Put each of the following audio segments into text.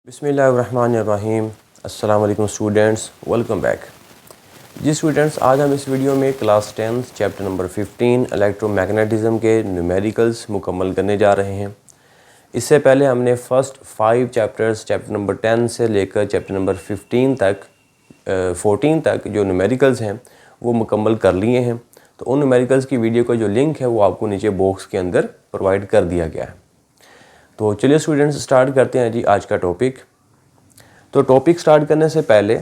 बिस्मिल्लाहिर्रहमानिर्रहीम। अस्सलाम वालेकुम स्टूडेंट्स, वेलकम बैक। जी स्टूडेंट्स, आज हम इस वीडियो में क्लास 10 चैप्टर नंबर 15 इलेक्ट्रोमैग्नेटिज़म के न्यूमेरिकल्स मुकम्मल करने जा रहे हैं। इससे पहले हमने फ़र्स्ट 5 चैप्टर्स चैप्टर नंबर 10 से लेकर चैप्टर नंबर 14 तक जो न्यूमेरिकल्स हैं वो मुकम्मल कर लिए हैं। तो उन न्यूमेरिकल्स की वीडियो का जो लिंक है वो आपको नीचे बॉक्स के अंदर प्रोवाइड कर दिया गया है। तो चलिए स्टूडेंट्स, स्टार्ट करते हैं जी आज का टॉपिक। तो टॉपिक स्टार्ट करने से पहले,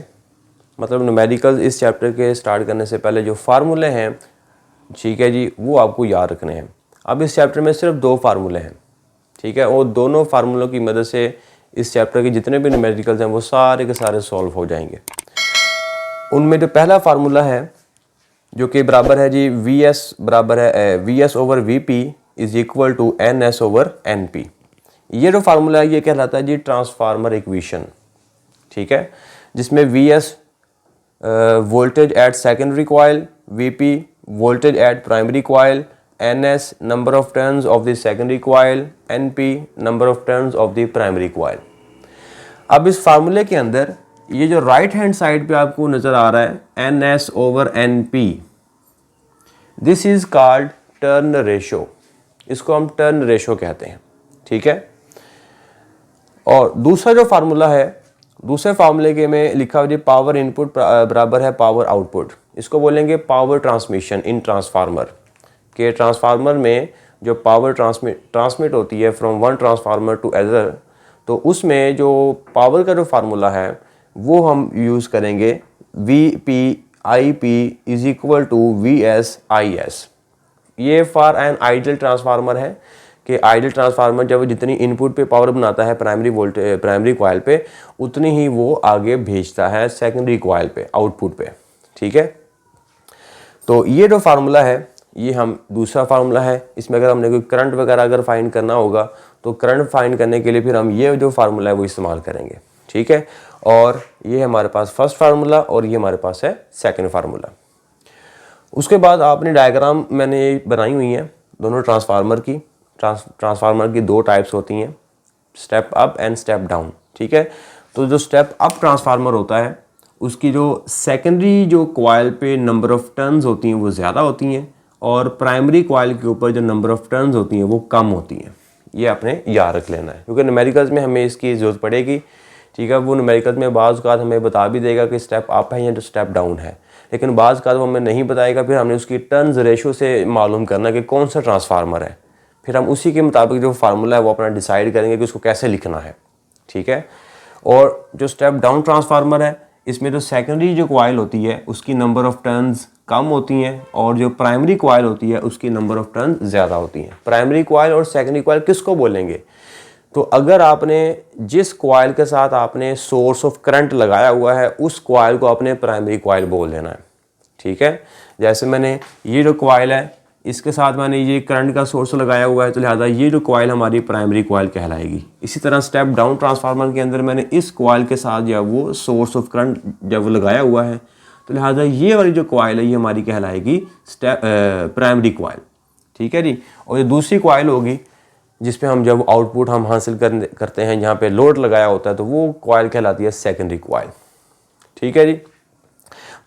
मतलब न्यूमेरिकल्स इस चैप्टर के स्टार्ट करने से पहले जो फार्मूले हैं, ठीक है जी, वो आपको याद रखने हैं। अब इस चैप्टर में सिर्फ 2 फार्मूले हैं, ठीक है, और दोनों फार्मूलों की मदद से इस चैप्टर के जितने भी न्यूमेरिकल्स हैं वो सारे के सारे सॉल्व हो जाएंगे। उनमें जो पहला फार्मूला है जो कि बराबर है जी VS बराबर है VS/VP is equal to NS/NP। ये जो फार्मूला है ये कहलाता है जी ट्रांसफार्मर इक्वेशन, ठीक है, जिसमें VS voltage at secondary coil, VP voltage at primary coil, NS number of turns of the secondary coil, NP number of turns of the primary coil. अब इस फार्मूले के अंदर ये जो राइट हैंड साइड पे आपको नज़र आ रहा है NS/NP, this is called turn ratio. इसको हम टर्न रेशो कहते हैं, ठीक है। और दूसरा जो फार्मूला है, दूसरे फार्मूले के में लिखा हुआ जी पावर इनपुट बराबर है पावर आउटपुट। इसको बोलेंगे पावर ट्रांसमिशन इन ट्रांसफार्मर। के ट्रांसफार्मर में जो पावर ट्रांसमिट होती है from one transformer to other, तो उसमें जो पावर का जो फार्मूला है वो हम यूज़ करेंगे VP/IP is equal to VS/IS। ये फॉर एन आइडियल ट्रांसफार्मर है कि आइडियल ट्रांसफार्मर जब जितनी इनपुट पे पावर बनाता है प्राइमरी कॉइल पे, उतनी ही वो आगे भेजता है सेकेंडरी कॉइल पे, आउटपुट पे, ठीक है। तो ये जो फार्मूला है ये हम दूसरा फार्मूला है। इसमें अगर हमने कोई करंट वगैरह अगर फाइंड करना होगा तो करंट फाइंड करने के लिए फिर हम ये जो फार्मूला है वो इस्तेमाल करेंगे, ठीक है। और ये हमारे पास फर्स्ट फार्मूला और ये हमारे पास है सेकेंड फार्मूला। उसके बाद आपने डायग्राम मैंने बनाई हुई है दोनों ट्रांसफार्मर की। ट्रांसफार्मर की 2 टाइप्स होती हैं, step up and step down, ठीक है। तो जो स्टेप अप ट्रांसफार्मर होता है उसकी जो सेकेंडरी जो कॉइल पे नंबर ऑफ टर्न्स होती हैं वो ज़्यादा होती हैं और प्राइमरी कॉइल के ऊपर जो नंबर ऑफ टर्न्स होती हैं वो कम होती हैं। ये आपने याद रख लेना है क्योंकि न्यूमेरिकल्स में हमें इसकी ज़रूरत पड़ेगी, ठीक है। वो न्यूमेरिकल्स में बाज़ औक़ात हमें बता भी देगा कि स्टेप अप है या जो स्टेप डाउन है, लेकिन बाज़ औक़ात वो हमें नहीं बताएगा। फिर हमने उसकी टर्न्स रेशो से मालूम करना कि कौन सा ट्रांसफार्मर है, फिर हम उसी के मुताबिक जो फार्मूला है वो अपना डिसाइड करेंगे कि उसको कैसे लिखना है, ठीक है। और जो स्टेप डाउन ट्रांसफार्मर है इसमें जो सेकेंडरी जो कॉइल होती है उसकी नंबर ऑफ टर्न्स कम होती हैं और जो प्राइमरी कॉइल होती है उसकी नंबर ऑफ टर्न्स ज़्यादा होती हैं। प्राइमरी कॉइल और सेकेंडरी कॉइल किसको बोलेंगे? तो अगर आपने जिस कॉइल के साथ आपने सोर्स ऑफ करंट लगाया हुआ है उस कॉइल को आपने प्राइमरी कॉइल बोल देना है, ठीक है। जैसे मैंने ये जो कॉइल है इसके साथ मैंने ये करंट का सोर्स लगाया हुआ है, तो लिहाजा ये जो कॉइल हमारी प्राइमरी कॉइल कहलाएगी। इसी तरह स्टेप डाउन ट्रांसफार्मर के अंदर मैंने इस कॉइल के साथ जब वो सोर्स ऑफ करंट जब लगाया हुआ है, तो लिहाजा ये वाली जो कॉइल है ये हमारी कहलाएगी प्राइमरी कॉइल, ठीक है जी। और ये दूसरी कॉइल होगी जिस पे हम जब आउटपुट हम हासिल करते हैं, जहाँ पे लोड लगाया होता है, तो वो कॉइल कहलाती है सेकेंडरी कॉइल, ठीक है जी।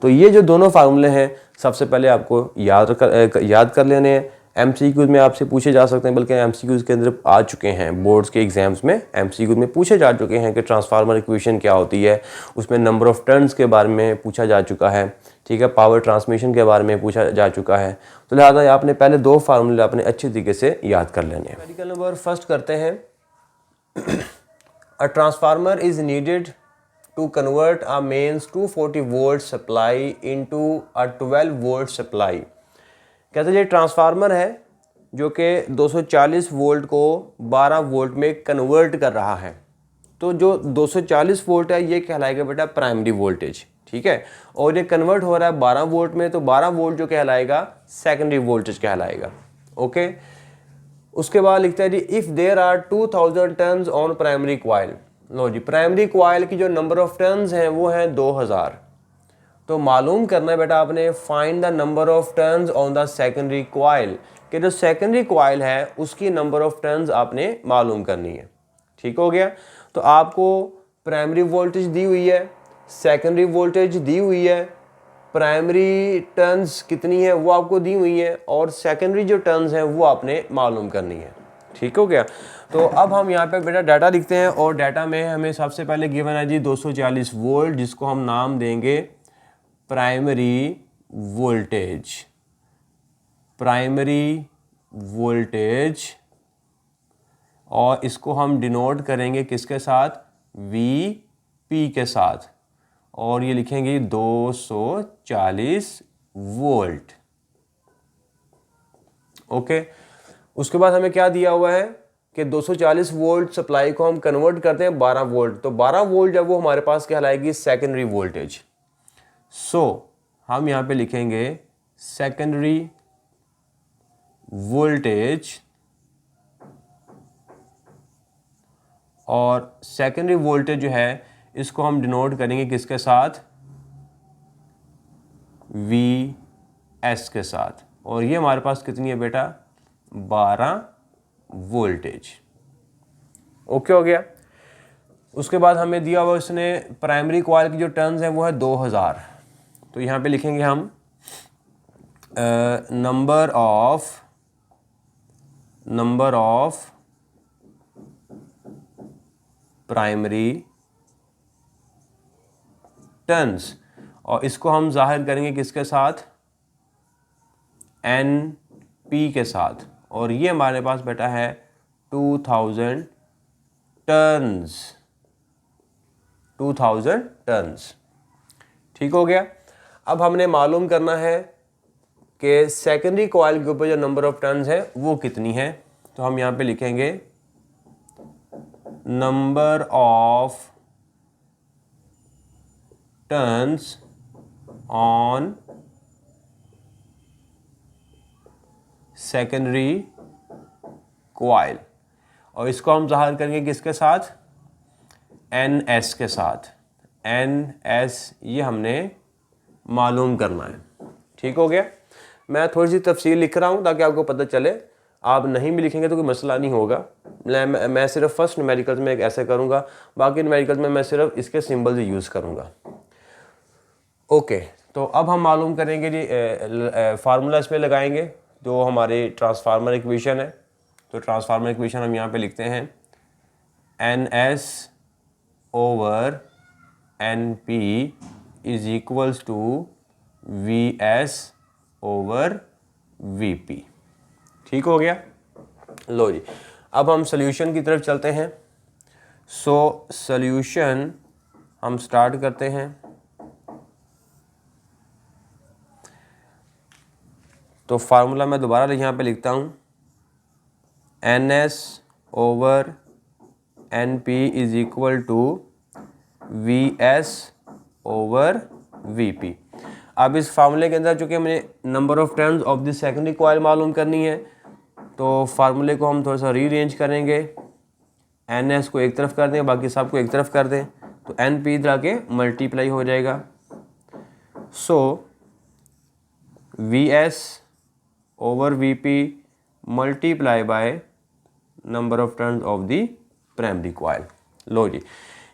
तो ये जो दोनों फार्मूले हैं सबसे पहले आपको याद कर लेने हैं। MCQs में आपसे पूछे जा सकते हैं, बल्कि MCQs के अंदर आ चुके हैं, बोर्ड्स के एग्जाम्स में MCQs में पूछे जा चुके हैं कि ट्रांसफार्मर इक्वेशन क्या होती है। उसमें नंबर ऑफ टर्न्स के बारे में पूछा जा चुका है, ठीक है, पावर ट्रांसमिशन के बारे में पूछा जा चुका है। तो लिहाजा आपने पहले 2 फार्मूले अपने अच्छे तरीके से याद कर लेने हैं। मेडिकल नंबर फर्स्ट करते हैं। A transformer is needed to convert a mains 240 volt supply into a 12 volt supply। कहते हैं ये ट्रांसफार्मर है जो कि 240 वोल्ट को 12 वोल्ट में कन्वर्ट कर रहा है। तो जो 240 वोल्ट है ये कहलाएगा बेटा प्राइमरी वोल्टेज, ठीक है। और ये कन्वर्ट हो रहा है 12 वोल्ट में, तो 12 वोल्ट जो कहलाएगा सेकेंडरी वोल्टेज कहलाएगा, ओके। उसके बाद लिखता है जी if there are 2000 turns on primary coil. लो जी, प्राइमरी कॉइल की जो नंबर ऑफ टर्न्स हैं वो हैं 2000। तो मालूम करना है बेटा आपने find the number of turns on the secondary coil, कि जो सेकेंडरी कॉइल है उसकी नंबर ऑफ टर्न्स आपने मालूम करनी है, ठीक हो गया। तो आपको प्राइमरी वोल्टेज दी हुई है, सेकेंडरी वोल्टेज दी हुई है, प्राइमरी टर्न्स कितनी है वो आपको दी हुई है, और सेकेंडरी जो टर्न्स हैं वो आपने मालूम करनी है। ठीक हो गया। तो अब हम यहाँ पे बेटा डाटा लिखते हैं, और डाटा में हमें सबसे पहले गिवन है जी 240 वोल्ट, जिसको हम नाम देंगे प्राइमरी वोल्टेज। प्राइमरी वोल्टेज, और इसको हम डिनोट करेंगे किसके साथ? VP के साथ, और ये लिखेंगे 240 वोल्ट। ओके। उसके बाद हमें क्या दिया हुआ है कि 240 वोल्ट सप्लाई को हम कन्वर्ट करते हैं 12 वोल्ट, तो 12 वोल्ट जब वो हमारे पास कहलाएगी सेकेंडरी वोल्टेज। सो हम यहाँ पे लिखेंगे सेकेंडरी वोल्टेज, और सेकेंडरी वोल्टेज जो है इसको हम डिनोट करेंगे किसके साथ? VS के साथ, और ये हमारे पास कितनी है बेटा? 12 वोल्टेज। ओके हो गया। उसके बाद हमें दिया हुआ इसने प्राइमरी कॉइल की जो टर्न्स है वो है 2000, तो यहाँ पे लिखेंगे हम नंबर ऑफ प्राइमरी टर्न्स, और इसको हम जाहिर करेंगे किसके साथ? NP के साथ, और ये हमारे पास बेटा है 2000 टर्न्स। 2000 टर्न्स। ठीक हो गया। अब हमने मालूम करना है कि सेकेंडरी कॉइल के ऊपर जो नंबर ऑफ टर्न्स है वो कितनी है, तो हम यहाँ पे लिखेंगे number of turns on secondary coil, और इसको हम जाहिर करेंगे किसके साथ? NS के साथ। NS ये हमने मालूम करना है। ठीक हो गया। मैं थोड़ी सी तफसील लिख रहा हूँ ताकि आपको पता चले, आप नहीं भी लिखेंगे तो कोई मसला नहीं होगा। मैं सिर्फ फर्स्ट न्यूमेरिकल्स में एक ऐसे करूँगा, बाकी न्यूमेरिकल्स में मैं सिर्फ इसके सिंबल्स यूज़ करूँगा। ओके। तो अब हम मालूम करेंगे जी, फार्मूला इस पर लगाएंगे जो हमारे ट्रांसफार्मर इक्वेशन है। तो ट्रांसफार्मर इक्वेशन हम यहाँ पे लिखते हैं NS over NP is equals to VS over VP। ठीक हो गया। लो जी, अब हम सोल्यूशन की तरफ चलते हैं। सो सोल्यूशन हम स्टार्ट करते हैं। तो फार्मूला मैं दोबारा यहाँ पे लिखता हूँ, NS over NP is equal to VS over VP। अब इस फार्मूले के अंदर चूँकि मुझे number of turns of the secondary coil मालूम करनी है, तो फार्मूले को हम थोड़ा सा रीअरेंज करेंगे। NS को एक तरफ कर दें, बाकी सब को एक तरफ कर दें, तो NP इधर आके मल्टीप्लाई हो जाएगा। So VS over VP multiply by number of turns of the primary coil. लो जी,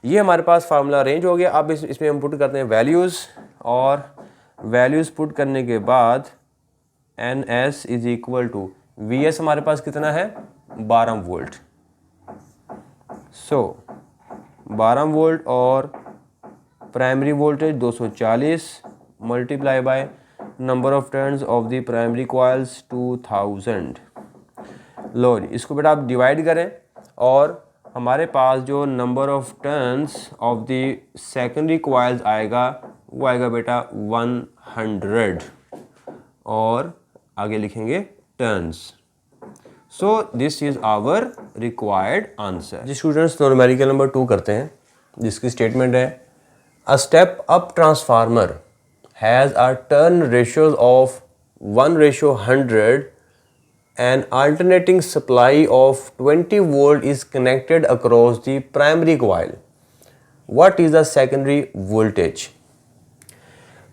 ये हमारे पास फार्मूला अरेंज हो गया। अब इसमें हम पुट करते हैं वैल्यूज़, और वैल्यूज़ पुट करने के बाद NS is equal to VS हमारे पास कितना है? 12 वोल्ट। सो 12 वोल्ट और primary voltage 240 multiply by number of turns of the primary coils 2000। लो जी, इसको बेटा आप डिवाइड करें, और हमारे पास जो number of turns of the secondary coils आएगा वो आएगा बेटा 100, और आगे लिखेंगे turns. So this is our required answer. जी स्टूडेंट्स, तो न्यूमेरिकल नंबर 2 करते हैं, जिसकी स्टेटमेंट है a step up transformer has a turn ratios of 1:100 an alternating supply of 20 volt is connected across the primary coil. What is the secondary voltage?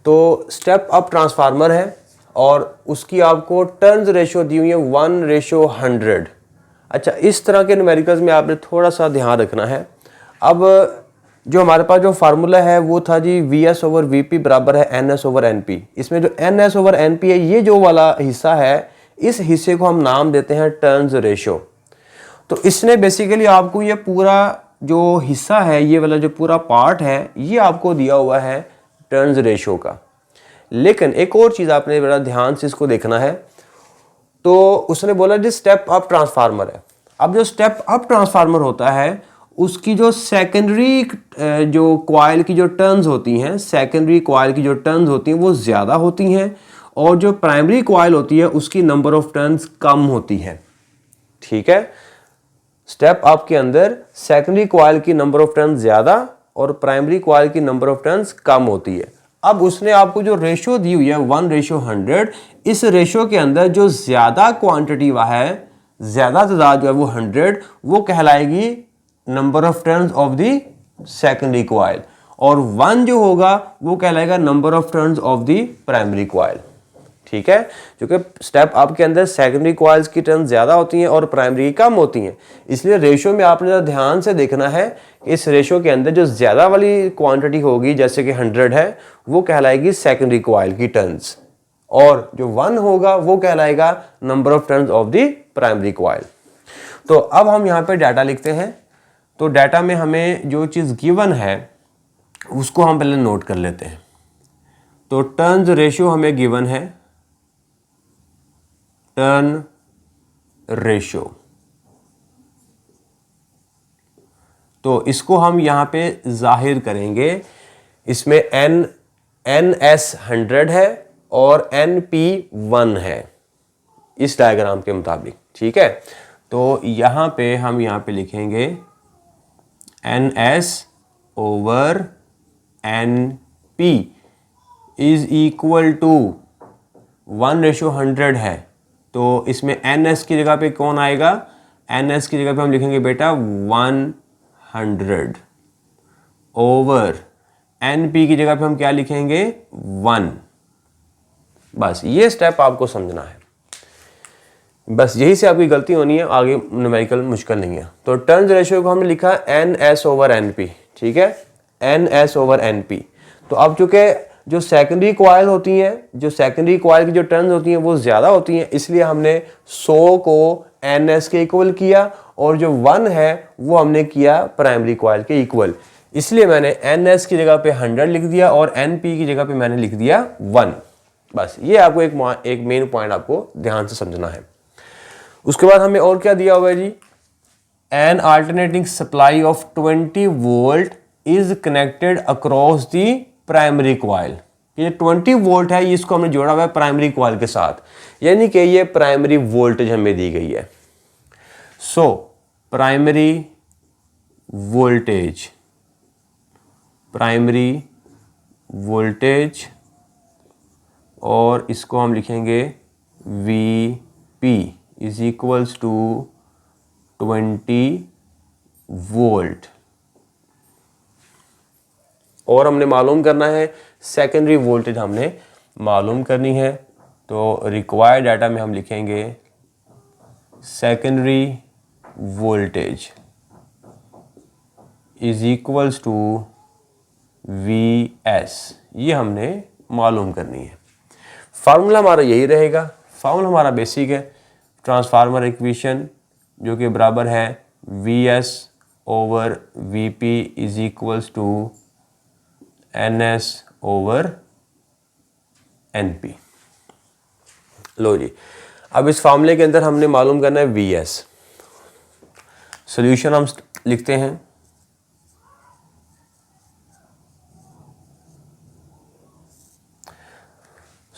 तो step up transformer है और उसकी आपको turns ratio दी हुई है 1:100। अच्छा, इस तरह के न्यूमेरिकल्स में आपने थोड़ा सा ध्यान रखना है। अब जो हमारे पास जो फार्मूला है वो था जी VS ओवर VP बराबर है NS ओवर NP। इसमें जो NS ओवर NP है, ये जो वाला हिस्सा है, इस हिस्से को हम नाम देते हैं टर्न्स रेशो। तो इसने बेसिकली आपको ये पूरा जो हिस्सा है, ये वाला जो पूरा पार्ट है, ये आपको दिया हुआ है टर्न्स रेशो का। लेकिन एक और चीज़ आपने बड़ा ध्यान से इसको देखना है। तो उसने बोला जी स्टेप अप ट्रांसफार्मर है। अब जो स्टेप अप ट्रांसफार्मर होता है, उसकी जो सेकेंडरी जो कॉइल की जो टर्न्स होती हैं, सेकेंडरी कॉइल की जो टर्न्स होती हैं वो ज़्यादा होती हैं, और जो प्राइमरी कॉइल होती है उसकी नंबर ऑफ टर्न्स कम होती है। ठीक है, स्टेप अप के अंदर सेकेंडरी कॉइल की नंबर ऑफ टर्न्स ज़्यादा और प्राइमरी कॉइल की नंबर ऑफ टर्न्स कम होती है। अब उसने आपको जो रेशो दी हुई है 1:100, इस रेशो के अंदर जो ज़्यादा क्वांटिटी है, ज़्यादा तादाद जो है वो 100, वो कहलाएगी number of turns of the secondary coil, और 1 जो होगा वो कहलाएगा number of turns of the primary coil. ठीक है, क्योंकि स्टेप अप के अंदर सेकेंडरी कॉइल्स की टर्न्स ज़्यादा होती हैं और प्राइमरी की कम होती हैं, इसलिए रेशो में आपने ध्यान से देखना है कि इस रेशो के अंदर जो ज़्यादा वाली क्वांटिटी होगी, जैसे कि 100 है, वो कहलाएगी सेकेंडरी कॉइल की टर्न्स, और जो 1 होगा वो कहलाएगा number of turns of the primary coil. तो अब हम यहाँ पे डाटा लिखते हैं। तो डाटा में हमें जो चीज़ गिवन है उसको हम पहले नोट कर लेते हैं। तो टर्न्स रेशियो हमें गिवन है, टर्न रेशियो, तो इसको हम यहाँ पे जाहिर करेंगे। इसमें NS 100 है और NP 1 है इस डायग्राम के मुताबिक। ठीक है, तो यहाँ पे हम यहाँ पे लिखेंगे NS over NP is equal to 1:100 है। तो इसमें NS की जगह पे कौन आएगा? NS की जगह पे हम लिखेंगे बेटा 100 ओवर NP की जगह पे हम क्या लिखेंगे? 1। बस ये स्टेप आपको समझना है, बस यही से आपकी गलती होनी है, आगे न्यूमेरिकल मुश्किल नहीं है। तो टर्न्स रेशियो को हमने लिखा NS ओवर NP। ठीक है, NS ओवर NP। तो अब चूंकि जो सेकेंडरी कॉइल होती हैं, जो सेकेंडरी कॉइल की जो टर्न्स होती हैं वो ज़्यादा होती हैं, इसलिए हमने 100 को NS के इक्वल किया, और जो 1 है वो हमने किया प्राइमरी कॉइल के इक्वल। इसलिए मैंने NS की जगह पे 100 लिख दिया और NP की जगह पे मैंने लिख दिया 1। बस ये आपको एक मेन पॉइंट आपको ध्यान से समझना है। उसके बाद हमें और क्या दिया हुआ है जी? An alternating supply of 20 volt is connected across the primary coil. ये 20 वोल्ट है, इसको हमने जोड़ा हुआ है प्राइमरी कॉइल के साथ, यानी कि ये प्राइमरी वोल्टेज हमें दी गई है। So primary voltage, primary voltage, और इसको हम लिखेंगे VP is equals to 20 volt, और हमने मालूम करना है सेकेंडरी वोल्टेज हमने मालूम करनी है। तो रिक्वायर्ड डाटा में हम लिखेंगे secondary voltage is equals to VS, ये हमने मालूम करनी है। फार्मूला हमारा यही रहेगा, फार्मूला हमारा बेसिक है, ट्रांसफार्मर इक्वेशन, जो कि बराबर है VS over VP is equals to NS over NP। लो जी, अब इस फार्मूले के अंदर हमने मालूम करना है VS। सॉल्यूशन हम लिखते हैं,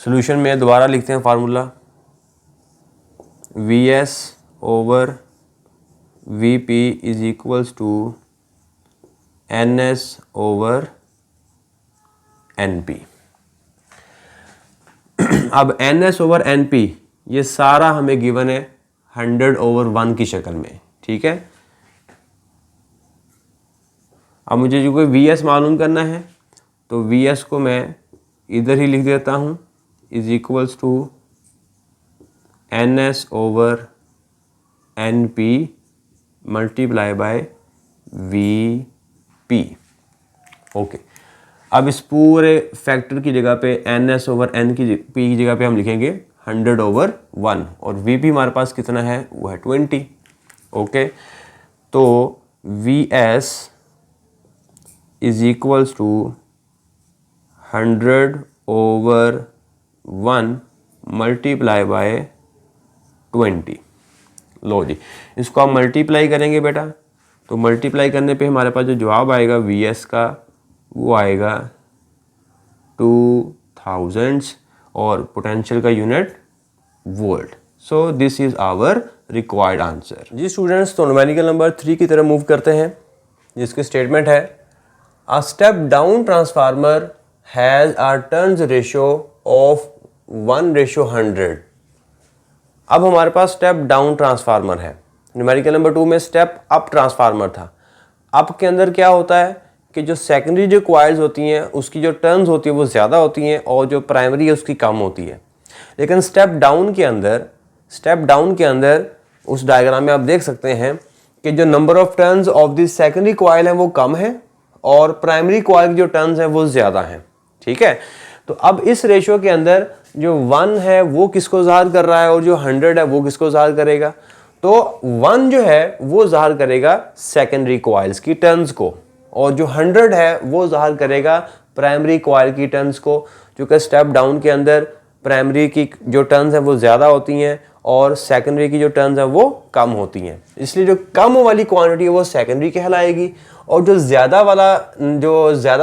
सॉल्यूशन में दोबारा लिखते हैं formula VS over VP is equals to NS over NP। अब NS ओवर NP ये सारा हमें गिवन है 100 ओवर 1 की शक्ल में। ठीक है, अब मुझे जो कोई VS मालूम करना है, तो VS को मैं इधर ही लिख देता हूँ, is equals to NS over NP multiply by VP। Okay, अब इस पूरे फैक्टर की जगह पे NS/N की P की जगह पे हम लिखेंगे 100/1 और VP हमारे पास कितना है वो है 20। ओके, तो VS is equals to 100/1 multiply by 20। लो जी, इसको आप मल्टीप्लाई करेंगे बेटा, तो मल्टीप्लाई करने पे हमारे पास जो जवाब आएगा VS का वो आएगा 2000 और पोटेंशियल का unit volt. So this is our required answer. जी स्टूडेंट्स, तो न्यूमेरिकल नंबर 3 की तरफ मूव करते हैं, जिसकी स्टेटमेंट है a step down transformer has a turns ratio of 1:100। अब हमारे पास स्टेप डाउन ट्रांसफार्मर है। न्यूमेरिकल नंबर 2 में स्टेप अप ट्रांसफार्मर था। अप के अंदर क्या होता है कि जो सेकेंडरी जो कॉइल्स होती हैं उसकी जो टर्न्स होती है वो ज़्यादा होती हैं और जो प्राइमरी है उसकी कम होती है। लेकिन स्टेप डाउन के अंदर उस डायग्राम में आप देख सकते हैं कि जो number of turns of the secondary coil है वो कम है और प्राइमरी कॉइल की जो टर्न्स है वो ज़्यादा हैं। ठीक है, तो अब इस रेशियो के अंदर जो 1 है वो किसको ज़ाहिर कर रहा है और जो 100 है वो किसको ज़ाहिर करेगा? तो 1 जो है वो ज़ाहिर करेगा सेकेंडरी कॉइल्स की टर्न्स को और जो 100 है वो ज़ाहिर करेगा प्राइमरी कॉइल की टर्न्स को। क्योंकि स्टेप डाउन के अंदर प्राइमरी की जो टर्न्स हैं वो ज़्यादा होती हैं और सेकेंडरी की जो टर्न्स हैं वो कम होती हैं, इसलिए जो कम वाली क्वांटिटी है वो सेकेंडरी कहलाएगी और जो ज़्यादा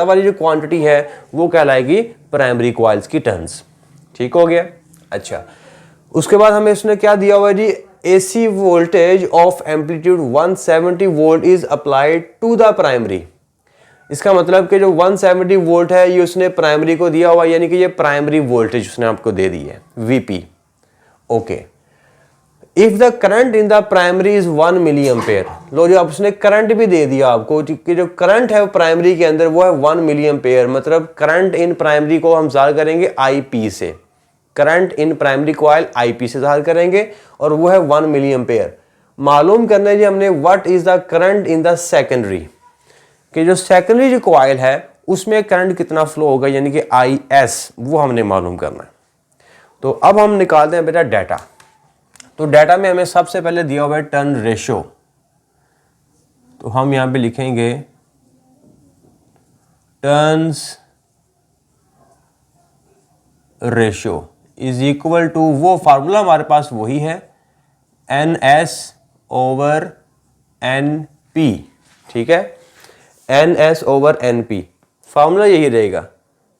वाली जो क्वांटिटी है वो कहलाएगी प्राइमरी कॉइल्स की टर्न्स। ठीक हो गया। अच्छा, उसके बाद हमें इसने क्या दिया हुआ है जी, AC voltage of amplitude 170 volt is applied to the primary. इसका मतलब कि जो 170 वोल्ट है ये उसने प्राइमरी को दिया हुआ, यानी कि ये प्राइमरी वोल्टेज उसने आपको दे दी है VP। Okay, if the current in the primary is 1 milli ampere. लो जी, अब उसने करंट भी दे दिया आपको कि जो करंट है प्राइमरी के अंदर वो है 1 मिली एम्पेयर। मतलब करंट इन प्राइमरी को हम ज़ाहिर करेंगे IP से, current in primary coil IP से ज़ाहिर करेंगे और वो है 1 मिली एम्पेयर। मालूम करना है जी हमने what is the current in the secondary, कि जो सेकेंडरी जो कॉइल है उसमें करंट कितना फ्लो होगा, यानी कि IS, वो हमने मालूम करना है। तो अब हम निकालते हैं बेटा डाटा। तो डाटा में हमें सबसे पहले दिया हुआ है टर्न रेशो, तो हम यहां पे लिखेंगे turns ratio is equal to, वो फार्मूला हमारे पास वही है, NS/NP। ठीक है, NS/NP फार्मूला यही रहेगा।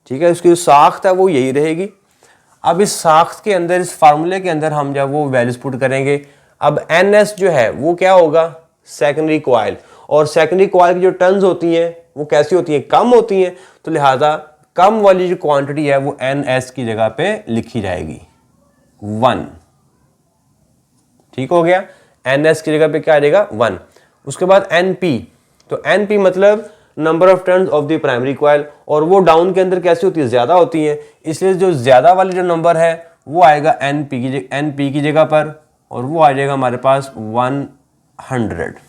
ठीक है, उसकी जो साख्त है वो यही रहेगी। अब इस साख्त के अंदर, इस फार्मूले के अंदर हम जब वो वैल्यूज पुट करेंगे, अब NS जो है वो क्या होगा, सेकेंडरी कॉइल, और सेकेंडरी कॉइल की जो टर्न्स होती हैं वो कैसी होती हैं, कम होती हैं, तो लिहाजा कम वाली जो क्वांटिटी है वो NS की जगह पे लिखी जाएगी 1। ठीक हो गया, NS की जगह पे क्या आ जाएगा 1। उसके बाद NP, तो NP मतलब number of turns of the primary coil, और वो डाउन के अंदर कैसी होती है, ज्यादा होती है, इसलिए जो ज्यादा वाली जो नंबर है वो आएगा NP की जगह पर और वो आ जाएगा हमारे पास 100।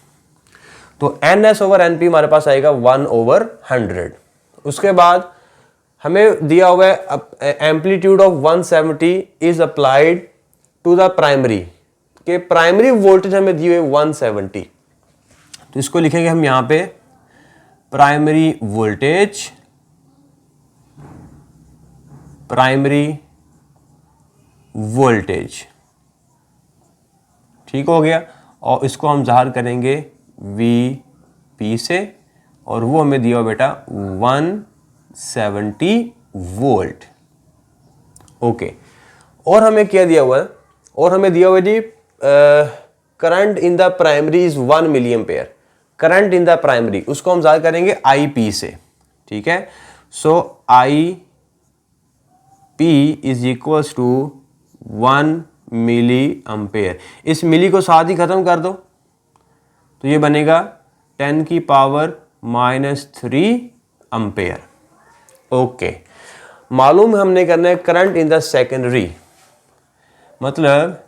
तो NS/NP हमारे पास आएगा 1/100। उसके बाद हमें दिया हुआ है amplitude of 170 is applied to the primary, के प्राइमरी वोल्टेज हमें दी हुई 170। तो इसको लिखेंगे हम यहां पे प्राइमरी वोल्टेज। ठीक हो गया, और इसको हम ज़ाहिर करेंगे VP से और वो हमें दिया बेटा 170 वोल्ट। ओके, और हमें क्या दिया हुआ है, और हमें दिया हुआ जी current in the primary is 1 milli ampere. Current in the primary उसको हम ज़ाहिर करेंगे IP से। ठीक है, so IP is equals to 1 milli ampere. इस मिली को साथ ही खत्म कर दो तो ये बनेगा 10⁻³ एम्पेयर। ओके, मालूम हमने करना है करंट इन द सेकेंडरी, मतलब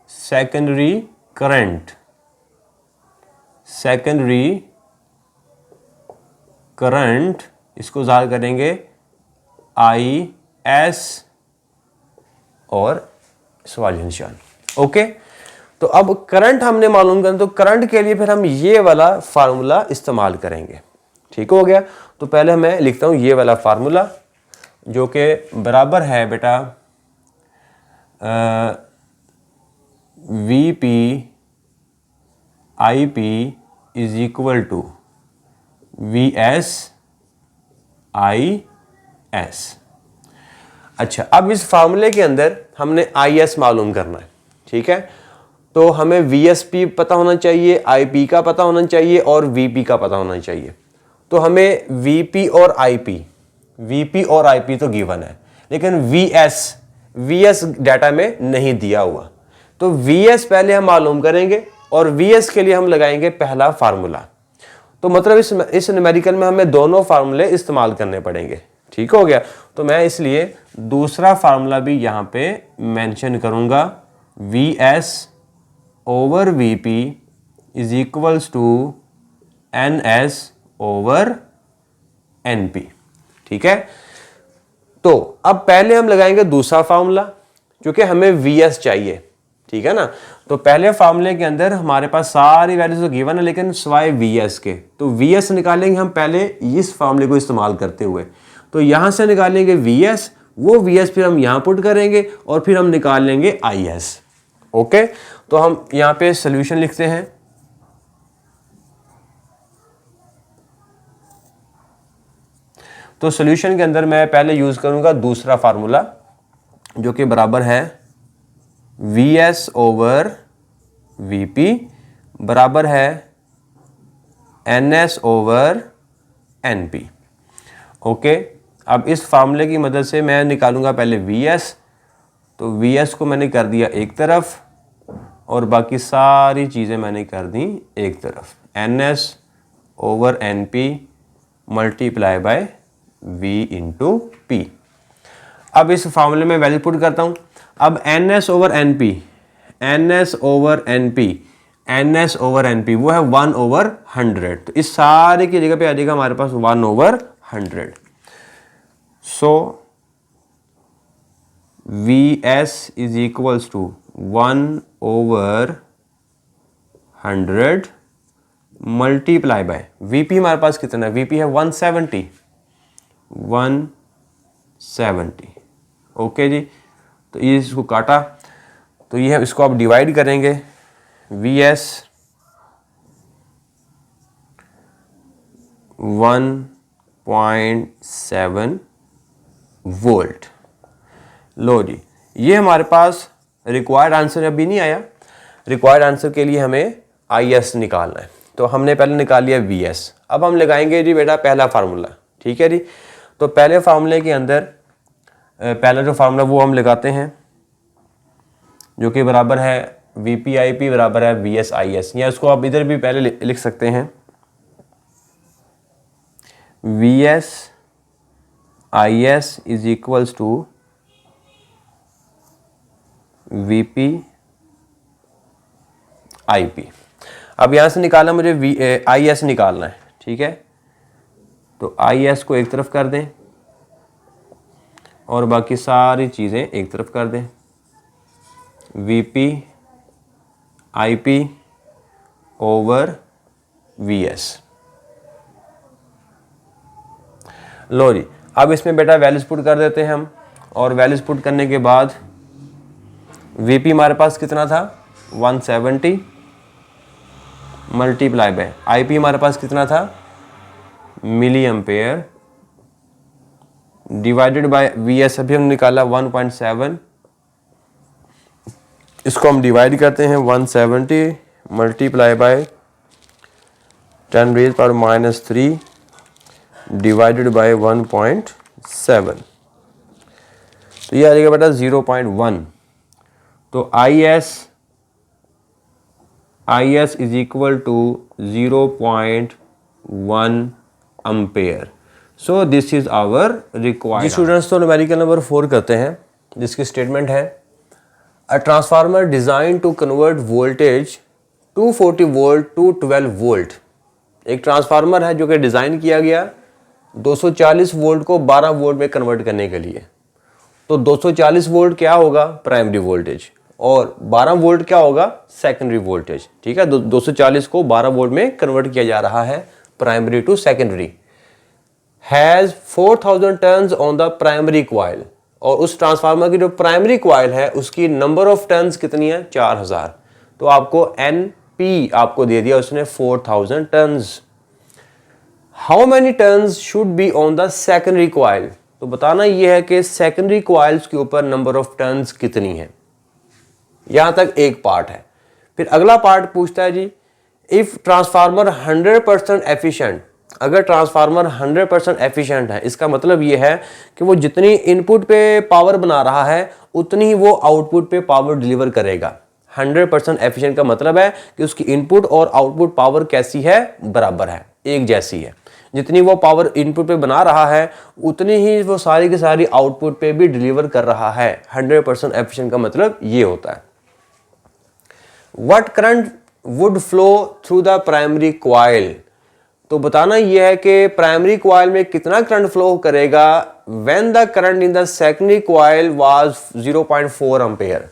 सेकेंडरी करंट इसको ज़ाहिर करेंगे IS और सवालिया निशान। ओके, तो अब करंट हमने मालूम करना, तो करंट के लिए फिर हम ये वाला फार्मूला इस्तेमाल करेंगे। ठीक हो गया, तो पहले मैं लिखता हूँ ये वाला फार्मूला जो कि बराबर है बेटा VP IP is equal to VS IS। अच्छा, अब इस फार्मूले के अंदर हमने IS मालूम करना है। ठीक है, तो हमें VSP पता होना चाहिए, IP का पता होना चाहिए और VP का पता होना चाहिए। तो हमें VP और IP तो गिवन है, लेकिन VS डाटा में नहीं दिया हुआ। तो VS पहले हम मालूम करेंगे और VS के लिए हम लगाएंगे पहला फार्मूला। तो मतलब इस न्यूमेरिकल में हमें दोनों फार्मूले इस्तेमाल करने पड़ेंगे। ठीक हो गया, तो मैं इसलिए दूसरा फार्मूला भी यहाँ पे मेंशन करूँगा, VS over VP is equals to NS over NP। ठीक है, तो अब पहले हम लगाएंगे दूसरा फार्मूला क्योंकि हमें VS चाहिए। ठीक है ना, तो पहले फार्मूले के अंदर हमारे पास सारी वैल्यूज तो गिवन है लेकिन सिवाय VS के, तो VS निकालेंगे हम पहले इस फार्मूले को इस्तेमाल करते हुए। तो यहां से निकालेंगे VS, वो VS फिर हम यहां पुट करेंगे और फिर हम निकाल लेंगे IS। ओके, तो हम यहां पे सोल्यूशन लिखते हैं। तो सोल्यूशन के अंदर मैं पहले यूज करूंगा दूसरा फार्मूला जो कि बराबर है VS ओवर VP बराबर है NS ओवर NP। ओके, अब इस फार्मूले की मदद से मैं निकालूंगा पहले VS, तो VS को मैंने कर दिया एक तरफ और बाकी सारी चीज़ें मैंने कर दी एक तरफ। NS over NP multiply bye V into P। अब इस फार्मूले में वैल्यू पुट करता हूँ। अब NS ओवर NP वो है 1/100, तो इस सारे की जगह पे आ जाएगा हमारे पास 1/100। So VS is equals to 1/100 multiply by VP हमारे पास कितना है, VP है 170। ओके जी, तो ये इसको काटा, तो ये है, इसको आप डिवाइड करेंगे। VS 1.7 volt. लो जी, ये हमारे पास रिक्वायर्ड आंसर अभी नहीं आया। रिक्वायर्ड आंसर के लिए हमें IS निकालना है, तो हमने पहले निकाल लिया VS। अब हम लगाएंगे जी बेटा पहला फार्मूला। ठीक है जी, तो पहले फार्मूले के अंदर पहला जो फार्मूला वो हम लगाते हैं जो कि बराबर है VPIP बराबर है VS IS, या इसको आप इधर भी पहले लिख सकते हैं VS IS is equals to VP IP। अब यहाँ से निकालना मुझे IS निकालना है। ठीक है, तो IS को एक तरफ कर दें और बाकी सारी चीज़ें एक तरफ कर दें। VP IP over VS। लो जी, अब इसमें बेटा वैल्यूज पुट कर देते हैं हम, और वैल्यूज पुट करने के बाद VP हमारे पास कितना था 170 मल्टीप्लाई बाय IP हमारे पास कितना था milli ampere divided by VS अभी हम निकाला 1.7, इसको हम डिवाइड करते हैं 170 मल्टीप्लाई बाय 10⁻³ डिवाइडेड बाय 1.7, तो ये आ जाएगा बेटा 0.1। तो IS is equal to 0.1 ampere. So this is our required. जी स्टूडेंट्स, तो न्यूमेरिकल नंबर 4 करते हैं जिसकी स्टेटमेंट है a transformer design to convert voltage 240 volt to 12 volt. एक ट्रांसफार्मर है जो कि डिज़ाइन किया गया 240 वोल्ट को 12 वोल्ट में कन्वर्ट करने के लिए। तो 240 वोल्ट क्या होगा? प्राइमरी वोल्टेज, और 12 वोल्ट क्या होगा? Secondary voltage. ठीक है, 240 को 12 वोल्ट में कन्वर्ट किया जा रहा है, primary to secondary. Has 4000 turns on the primary coil, और उस ट्रांसफार्मर की जो प्राइमरी कॉइल है उसकी नंबर ऑफ टर्न्स कितनी है? 4000। तो आपको NP आपको दे दिया उसने 4000 turns. How many turns should be on the secondary coil? तो बताना यह है कि सेकेंडरी कॉइल्स के ऊपर नंबर ऑफ टर्न्स कितनी है। यहां तक एक पार्ट है। फिर अगला पार्ट पूछता है जी, इफ ट्रांसफार्मर 100% एफिशिएंट, अगर ट्रांसफार्मर 100% एफिशिएंट है, इसका मतलब यह है कि वो जितनी इनपुट पे पावर बना रहा है उतनी ही वो आउटपुट पे पावर डिलीवर करेगा। 100% एफिशिएंट का मतलब है कि उसकी इनपुट और आउटपुट पावर कैसी है? बराबर है, एक जैसी है। जितनी वो पावर इनपुट पे बना रहा है उतनी ही वो सारी की सारी आउटपुट पे भी डिलीवर कर रहा है। 100% एफिशिएंट का मतलब ये होता है। What current would flow through the primary coil? तो बताना यह है कि प्राइमरी कॉइल में कितना करंट फ्लो करेगा when the current in the secondary coil was 0.4 ampere.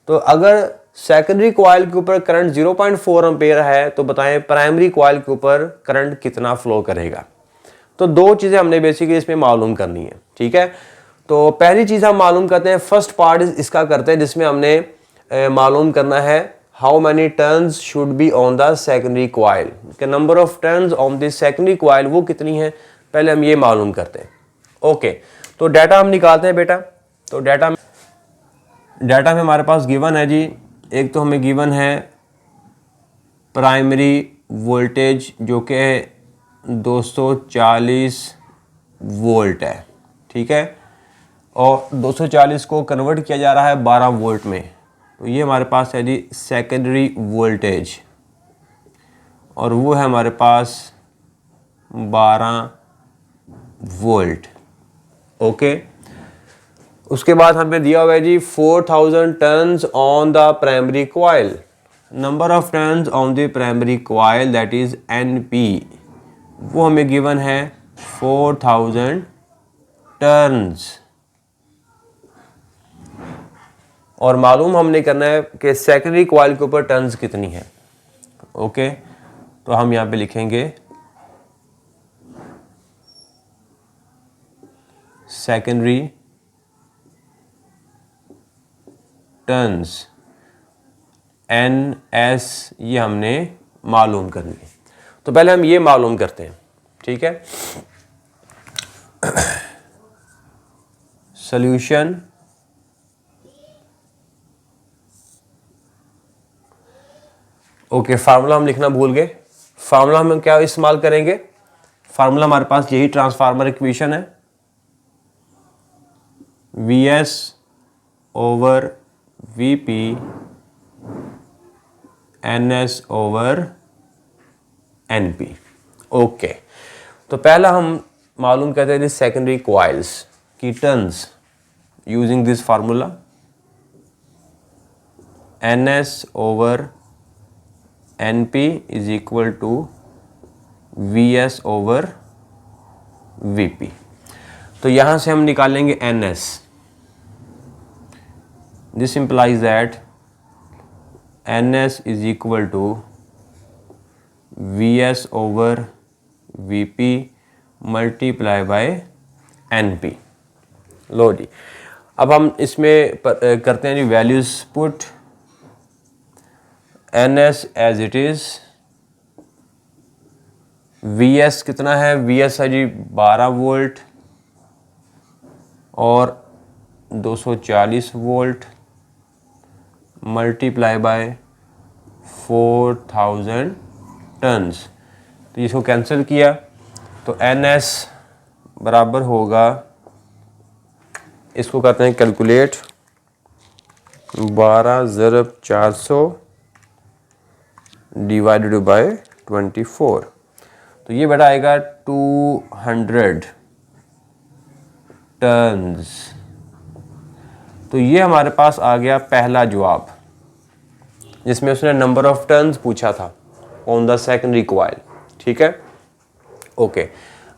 तो अगर सेकेंडरी कॉइल के ऊपर करंट 0.4 एम्पेयर है तो बताएं प्राइमरी कॉइल के ऊपर करंट कितना फ्लो करेगा। तो दो चीजें हमने बेसिकली इसमें मालूम करनी है। ठीक है, तो पहली चीज हम मालूम करते हैं, फर्स्ट पार्ट इसका करते हैं जिसमें हमने मालूम करना है how many turns should be on the secondary coil, के number of turns on the secondary coil वो कितनी है, पहले हम ये मालूम करते हैं। ओके, तो डाटा हम निकालते हैं बेटा। तो डाटा में हमारे पास गिवन है जी, एक तो हमें गिवन है प्राइमरी वोल्टेज जो कि 240 वोल्ट है। ठीक है, और 240 को कन्वर्ट किया जा रहा है 12 वोल्ट में, तो ये हमारे पास है जी सेकेंडरी वोल्टेज, और वो है हमारे पास 12 वोल्ट। ओके, उसके बाद हमें दिया हुआ है जी 4000 turns on the primary coil, number of turns on the primary coil that is NP, वो हमें गिवन है 4000 टर्न्स, और मालूम हमने करना है कि सेकेंडरी कॉइल के ऊपर टर्न्स कितनी है। ओके, तो हम यहाँ पे लिखेंगे सेकेंडरी टर्न्स NS, ये हमने मालूम करनी है। तो पहले हम ये मालूम करते हैं। ठीक है, सॉल्यूशन ओके, फार्मूला हम लिखना भूल गए। फार्मूला हम क्या इस्तेमाल करेंगे? फार्मूला हमारे पास यही ट्रांसफार्मर इक्वेशन है, VS over VP NS over NP। Okay, तो पहला हम मालूम करते हैं सेकेंडरी कॉइल्स की turns using this formula, NS over NP is equal to VS over VP। तो यहां से हम निकालेंगे NS, this implies that NS is equal to VS over VP multiply by NP। लो जी, अब हम इसमें करते हैं जी values put, NS as it is, VS कितना है? VS है जी 12 वोल्ट और 240 वोल्ट मल्टीप्लाई बाय 4000 टर्न्स। तो इसको कैंसिल किया तो NS बराबर होगा, इसको कहते हैं कैलकुलेट, 12 ज़रब 400 डिवाइडेड बाय 24, तो ये बेटा आएगा 200 टर्न्स। तो ये हमारे पास आ गया पहला जवाब, जिसमें उसने नंबर ऑफ टर्न्स पूछा था ऑन द सेकेंडरी कॉइल। ठीक है, ओके,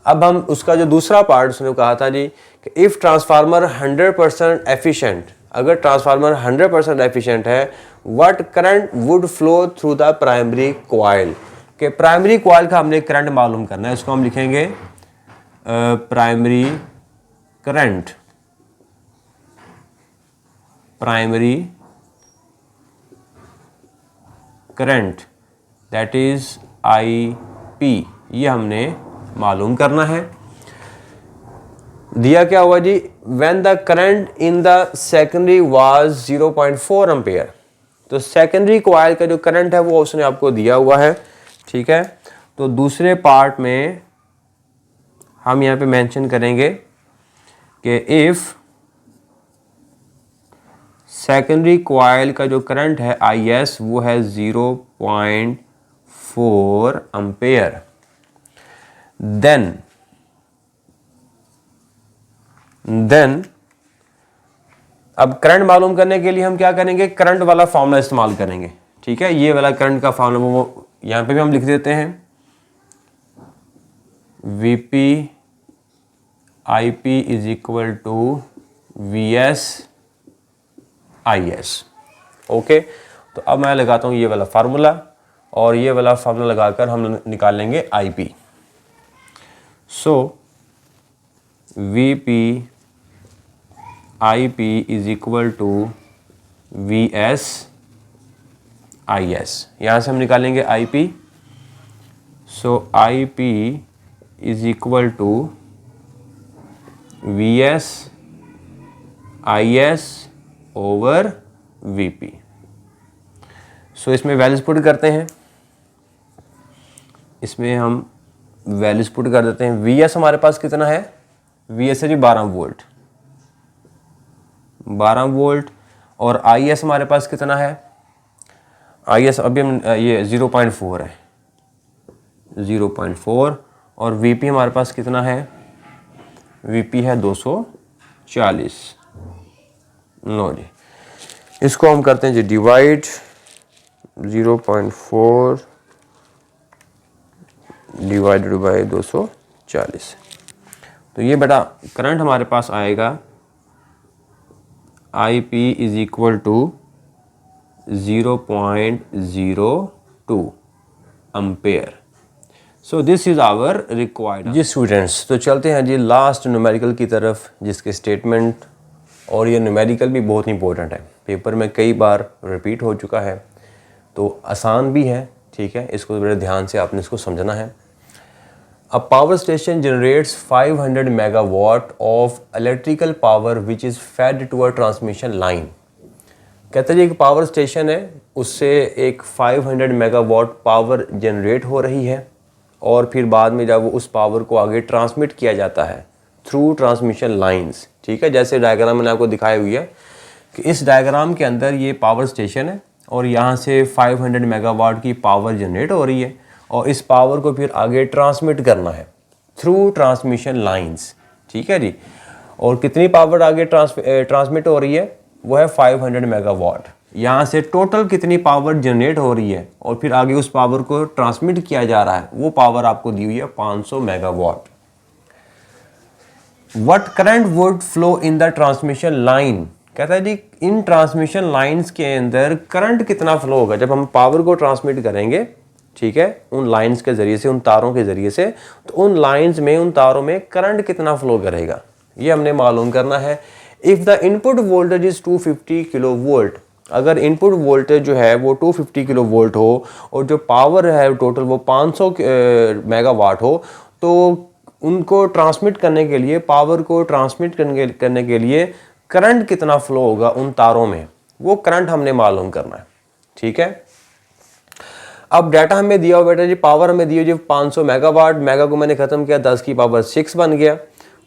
अब हम उसका जो दूसरा पार्ट उसने कहा था जी कि इफ़ ट्रांसफार्मर 100% एफिशिएंट, अगर ट्रांसफार्मर 100% एफिशिएंट है, what current would flow through the primary coil, कि प्राइमरी कॉइल का हमने करंट मालूम करना है। इसको हम लिखेंगे primary current, primary current that is IP, ये हमने मालूम करना है। दिया क्या हुआ जी, when the current in the secondary was 0.4 ampere, तो सेकेंडरी कॉइल का जो करंट है वो उसने आपको दिया हुआ है, ठीक है। तो दूसरे पार्ट में हम यहाँ पे मेंशन करेंगे कि इफ सेकेंडरी कॉइल का जो करंट है IS वो है 0.4 एम्पेयर, देन अब करंट मालूम करने के लिए हम क्या करेंगे, करंट वाला फॉर्मूला इस्तेमाल करेंगे, ठीक है। ये वाला करंट का फॉर्मूला वो यहाँ पे भी हम लिख देते हैं, VP IP is equal to VS IS। Okay, तो अब मैं लगाता हूँ ये वाला फार्मूला, और ये वाला फार्मूला लगाकर हम निकाल लेंगे IP। So VP IP is equal to VS IS, यहाँ से हम निकालेंगे IP। So IP is equal to VS IS over VP। So इसमें वैल्यूज पुट करते हैं, इसमें हम वैल्यूज पुट कर देते हैं। VS हमारे पास कितना है, VS है जी 12 वोल्ट, 12 वोल्ट, और IS हमारे पास कितना है, IS अभी हम ये 0.4 है, 0.4, और VP हमारे पास कितना है, VP है 240। लो जी, इसको हम करते हैं जी डिवाइड, 0.4 डिवाइडेड बाई 240। तो ये बेटा करंट हमारे पास आएगा IP is equal to 0.02 ampere. So this is our required. जी स्टूडेंट्स, तो चलते हैं जी लास्ट न्यूमेरिकल की तरफ, जिसके स्टेटमेंट और ये न्यूमेरिकल भी बहुत इंपॉर्टेंट है, पेपर में कई बार रिपीट हो चुका है, तो आसान भी है, ठीक है। इसको बड़े ध्यान से आपने इसको समझना है। A power station generates 500 megawatt of electrical power which is fed to a transmission line। कहते हैं एक पावर स्टेशन है, उससे एक 500 मेगावाट पावर जनरेट हो रही है, और फिर बाद में जब वो उस पावर को आगे ट्रांसमिट किया जाता है थ्रू ट्रांसमिशन लाइंस, ठीक है। जैसे डायग्राम मैंने आपको दिखाई हुई है कि इस डायग्राम के अंदर ये पावर स्टेशन है, और यहाँ से 500 मेगावाट की पावर जनरेट हो रही है, और इस पावर को फिर आगे ट्रांसमिट करना है थ्रू ट्रांसमिशन लाइंस, ठीक है जी। और कितनी पावर आगे ट्रांसमिट हो रही है, वो है 500 मेगावाट। यहाँ से टोटल कितनी पावर जनरेट हो रही है और फिर आगे उस पावर को ट्रांसमिट किया जा रहा है, वो पावर आपको दी हुई है 500 megawatt. What current would flow in the transmission line, कहता है जी इन ट्रांसमिशन लाइंस के अंदर करंट कितना फ्लो होगा जब हम पावर को ट्रांसमिट करेंगे, ठीक है, उन लाइंस के ज़रिए से, उन तारों के ज़रिए से, तो उन लाइंस में, उन तारों में करंट कितना फ्लो करेगा, ये हमने मालूम करना है। If the input voltage is 250 kilo volt, अगर इनपुट वोल्टेज जो है वो 250 किलो वोल्ट हो और जो पावर है टोटल वो 500 मेगावाट हो, तो उनको ट्रांसमिट करने के लिए, पावर को ट्रांसमिट करने के लिए करंट कितना फ्लो होगा उन तारों में, वो करंट हमने मालूम करना है, ठीक है। अब डाटा हमें दिया हुआ बेटा जी, पावर हमें दी हुई जी 500 मेगावाट, मेगा को मैंने खत्म किया 10 की पावर 6 बन गया।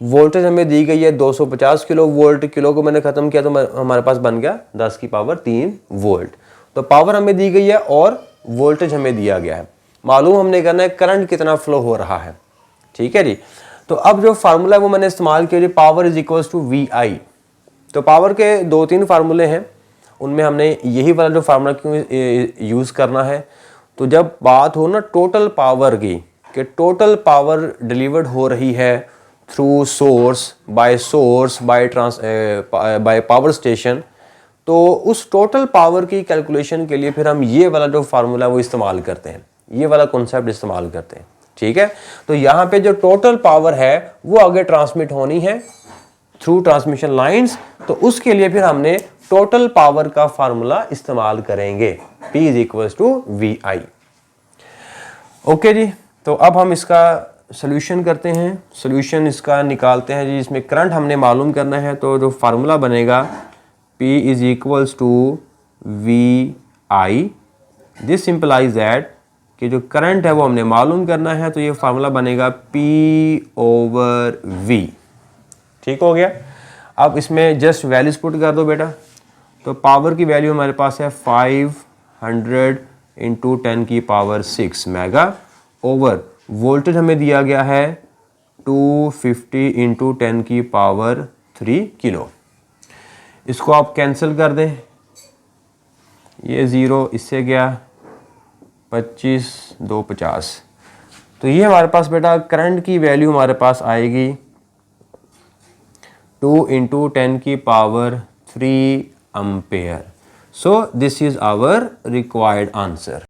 वोल्टेज हमें दी गई है 250 किलो वोल्ट, किलो को मैंने खत्म किया तो हमारे पास बन गया 10 की पावर 3 वोल्ट। तो पावर हमें दी गई है और वोल्टेज हमें दिया गया है, मालूम हमने करना है करंट कितना फ्लो हो रहा है, ठीक है जी। तो अब जो फार्मूला है वो मैंने इस्तेमाल किया जी, power is equal to VI। तो पावर के 2-3 फार्मूले हैं, उनमें हमने यही वाला जो फार्मूला क्यों यूज़ करना है। तो जब बात हो ना टोटल पावर की, कि टोटल पावर डिलीवर्ड हो रही है through source by power station, तो उस टोटल पावर की कैलकुलेशन के लिए फिर हम ये वाला जो फार्मूला वो इस्तेमाल करते हैं, ये वाला कॉन्सेप्ट इस्तेमाल करते हैं। ठीक है, तो यहाँ पे जो टोटल पावर है वो आगे ट्रांसमिट होनी है थ्रू ट्रांसमिशन लाइंस, तो उसके लिए फिर हमने टोटल पावर का फार्मूला इस्तेमाल करेंगे, P = VI। ओके जी, तो अब हम इसका सोल्यूशन करते हैं, सोल्यूशन इसका निकालते हैं जी। इसमें करंट हमने मालूम करना है, तो जो फार्मूला बनेगा P = VI। दिस सिंपलाइज दैट कि जो करंट है वो हमने मालूम करना है, तो ये फार्मूला बनेगा P/V। ठीक हो गया। अब इसमें जस्ट वैल्यूज पुट कर दो बेटा। तो पावर की वैल्यू हमारे पास है 500 × 10⁻6 मेगा, ओवर वोल्टेज हमें दिया गया है 250 × 10⁻3 किलो। इसको आप कैंसिल कर दें, ये 0 इससे गया 25 2 50। तो ये हमारे पास बेटा करंट की वैल्यू हमारे पास आएगी 2 × 10⁻3 ampere. So this is our required answer.